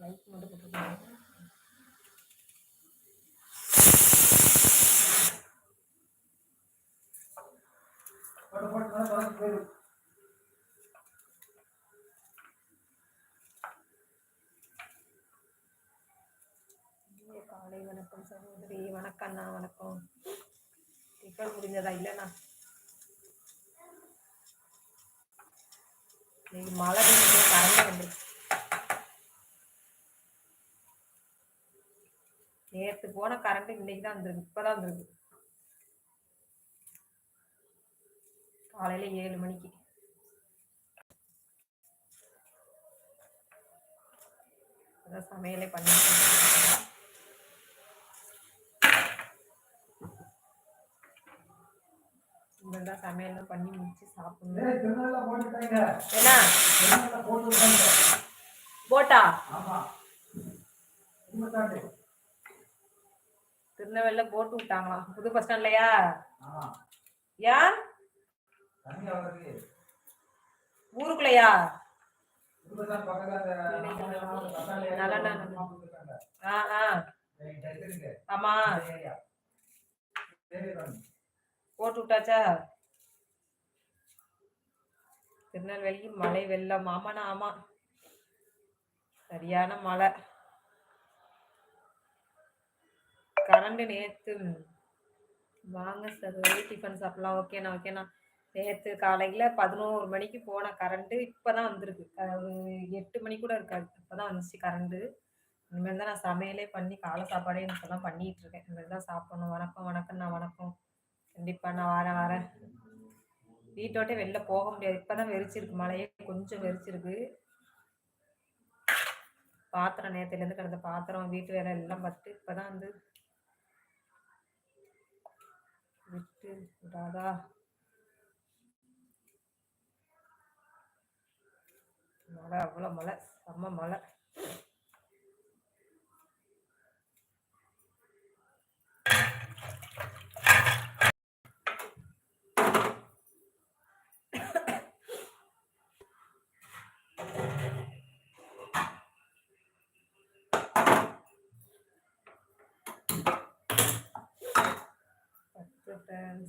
Light மட்டும் போட்டுருக்காங்க. காலை வணக்கம் சகோதரி. வணக்கம்ண்ணா. வணக்கம். டிஃபன் முடிஞ்சதா? இல்லைண்ணா, இன்னைக்கு மழை பெய்ஞ்சு கரண்ட் வந்துருக்கு. நேற்று போன கரண்ட் இன்னைக்கு தான் வந்துருக்கு. இப்பதான் வந்துருக்கு. காலையில 7 மணிக்கு. அதான் சமையலே பண்ணிட்டு இவங்க சமையல்லாம் பண்ணி முடிச்சு சாப்பிடணும். போட்டா திருநெல்வேலியில போட்டு விட்டாங்களா? புது பஸ் ஸ்டாண்ட்லயா? ஏன் ஊருக்குள்ளையா? ஆமா, போட்டு விட்டாச்சா? திருநெல்வேலி மழை வெள்ளம். ஆமாண்ணா, ஆமா, சரியான மழை. கரண்ட் நேத்து. வாங்க சகோதரி, டிஃபன் சாப்பிடலாம். ஓகேண்ணா, ஓகேண்ணா. நேற்று காலையில் 11 மணிக்கு போன கரண்ட்டு இப்போதான் வந்திருக்கு. 8 மணி கூட இருக்காது, இப்போதான் வந்துச்சு கரண்ட்டு. இனிமேல் தான் நான் சமையலே பண்ணி காலை சாப்பாடே இப்போ தான் பண்ணிகிட்டு இருக்கேன். இனிமேல் தான் சாப்பிடணும். வணக்கம். வணக்கம்ண்ணா. வணக்கம். கண்டிப்பாக நான் வரேன். வீட்டோட்டே வெளில போக முடியாது. இப்போ தான் வெறிச்சிருக்கு, மழையே கொஞ்சம் வெறிச்சிருக்கு. பாத்திரம் நேற்றுலேருந்து கிடந்த பாத்திரம், வீட்டு வேலை எல்லாம் பார்த்துட்டு இப்போ தான் வந்து விட்டு விடாதா. மழை, அவ்வளோ மழை, செம்ம மழை.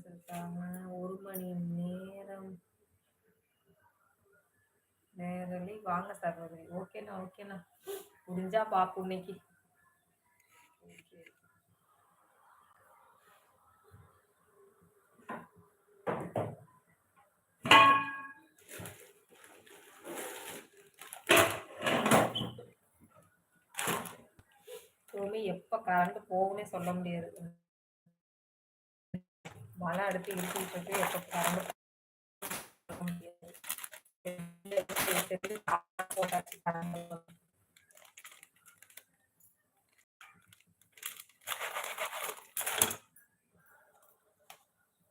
இருக்காங்க. 1 மணி நேரம் நேரலி. வாங்க சகோதரி. ஓகேண்ணா, ஓகேண்ணா. முடிஞ்சா பாப்பு இன்னைக்கு. எப்ப கரண்ட் போகும்னே சொல்ல முடியாது. மழை அடுத்து இழுத்துட்டு எப்ப கரண்ட் போட்டாச்சு.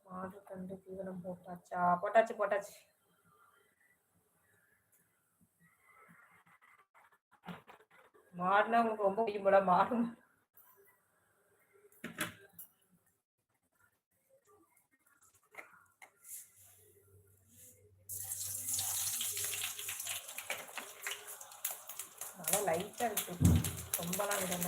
மாடு கண்டு தீவனம் போட்டாச்சா? போட்டாச்சு. மாடுனா உங்களுக்கு ரொம்ப பிடிக்கும் போல. மாடு நல்லா லைட்டா இருக்கு, ரொம்பலாம் விடல.